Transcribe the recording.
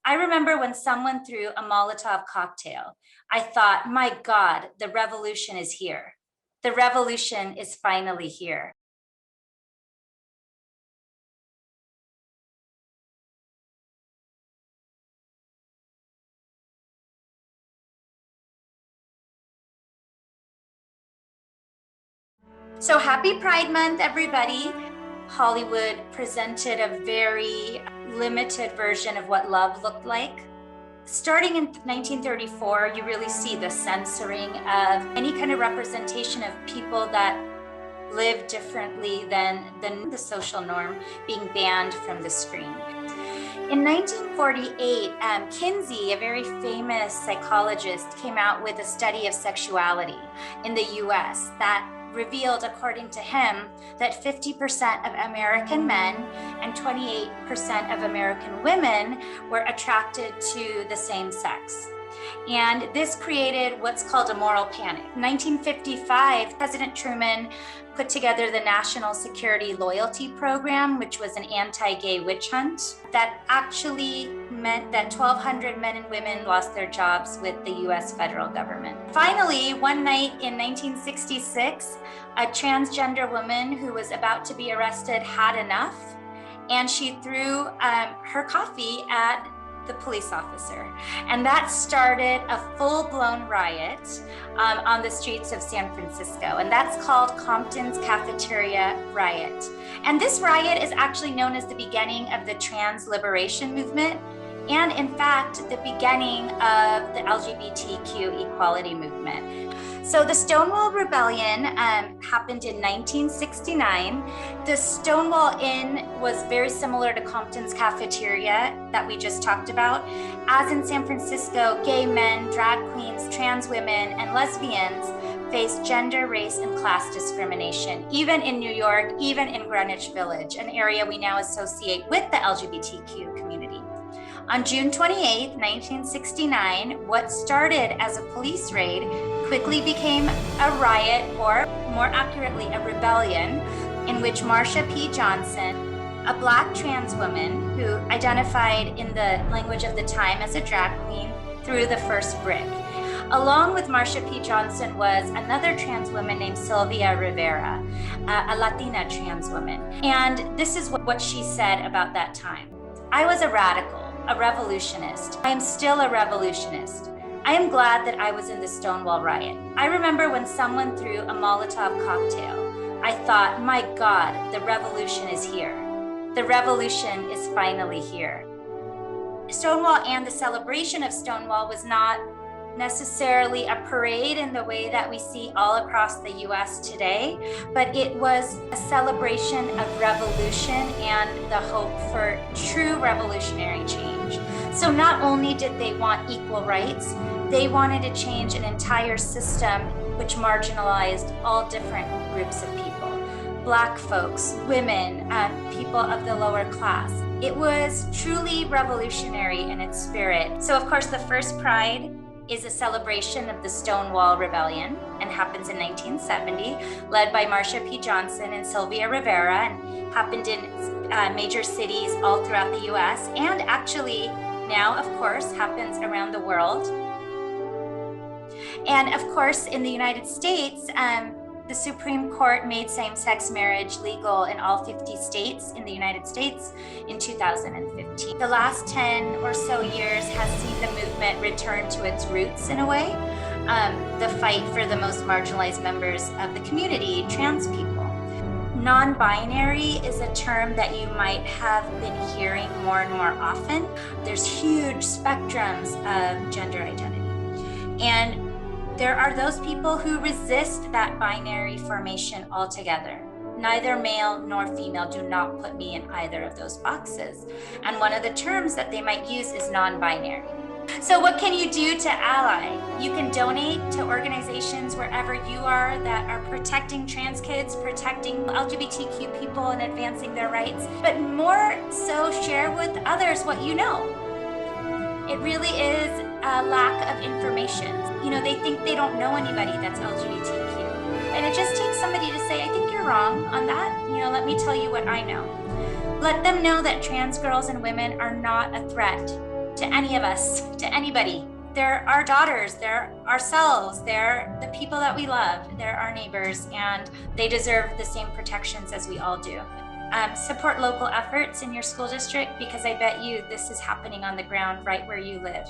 I remember when someone threw a Molotov cocktail, I thought, my God, the revolution is here. The revolution is finally here. So happy Pride Month, everybody. Hollywood presented a very limited version of what love looked like. Starting in 1934, you really see the censoring of any kind of representation of people that live differently than the social norm being banned from the screen. In 1948, Kinsey, a very famous psychologist, came out with a study of sexuality in the US that revealed, according to him, that 50% of American men and 28% of American women were attracted to the same sex. And this created what's called a moral panic. In 1955, President Truman put together the National Security Loyalty Program, which was an anti-gay witch hunt that actually meant that 1,200 men and women lost their jobs with the US federal government. Finally, one night in 1966, a transgender woman who was about to be arrested had enough, and she threw her coffee at the police officer. And that started a full-blown riot on the streets of San Francisco. And that's called Compton's Cafeteria Riot. And this riot is actually known as the beginning of the trans liberation movement, and in fact, the beginning of the LGBTQ equality movement. So the Stonewall Rebellion happened in 1969. The Stonewall Inn was very similar to Compton's Cafeteria that we just talked about. As in San Francisco, gay men, drag queens, trans women, and lesbians faced gender, race, and class discrimination, even in New York, even in Greenwich Village, an area we now associate with the LGBTQ community. On June 28, 1969, what started as a police raid quickly became a riot, or more accurately, a rebellion, in which Marsha P. Johnson, a Black trans woman who identified in the language of the time as a drag queen, threw the first brick. Along with Marsha P. Johnson was another trans woman named Sylvia Rivera, a Latina trans woman. And this is what she said about that time. I was a radical, a revolutionist. I am still a revolutionist. I am glad that I was in the Stonewall riot. I remember when someone threw a Molotov cocktail, I thought, my God, the revolution is here. The revolution is finally here. Stonewall and the celebration of Stonewall was not necessarily a parade in the way that we see all across the US today, but it was a celebration of revolution and the hope for true revolutionary change. So not only did they want equal rights, they wanted to change an entire system which marginalized all different groups of people. Black folks, women, people of the lower class. It was truly revolutionary in its spirit. So of course the first Pride is a celebration of the Stonewall Rebellion and happens in 1970, led by Marsha P. Johnson and Sylvia Rivera, and happened in major cities all throughout the US, and actually now, of course, happens around the world. And of course, in the United States, the Supreme Court made same-sex marriage legal in all 50 states in the United States in 2015. The last 10 or so years has seen the movement return to its roots in a way, the fight for the most marginalized members of the community, trans people. Non-binary is a term that you might have been hearing more and more often. There's huge spectrums of gender identity. And there are those people who resist that binary formation altogether. Neither male nor female, do not put me in either of those boxes. And one of the terms that they might use is non-binary. So what can you do to ally? You can donate to organizations wherever you are that are protecting trans kids, protecting LGBTQ people, and advancing their rights. But more so, share with others what you know. It really is a lack of information. You know, they think they don't know anybody that's LGBTQ. And it just takes somebody to say, I think you're wrong on that. You know, let me tell you what I know. Let them know that trans girls and women are not a threat. to any of us, to anybody. They're our daughters, they're ourselves, they're the people that we love, they're our neighbors, and they deserve the same protections as we all do. Support local efforts in your school district, because I bet you this is happening on the ground right where you live.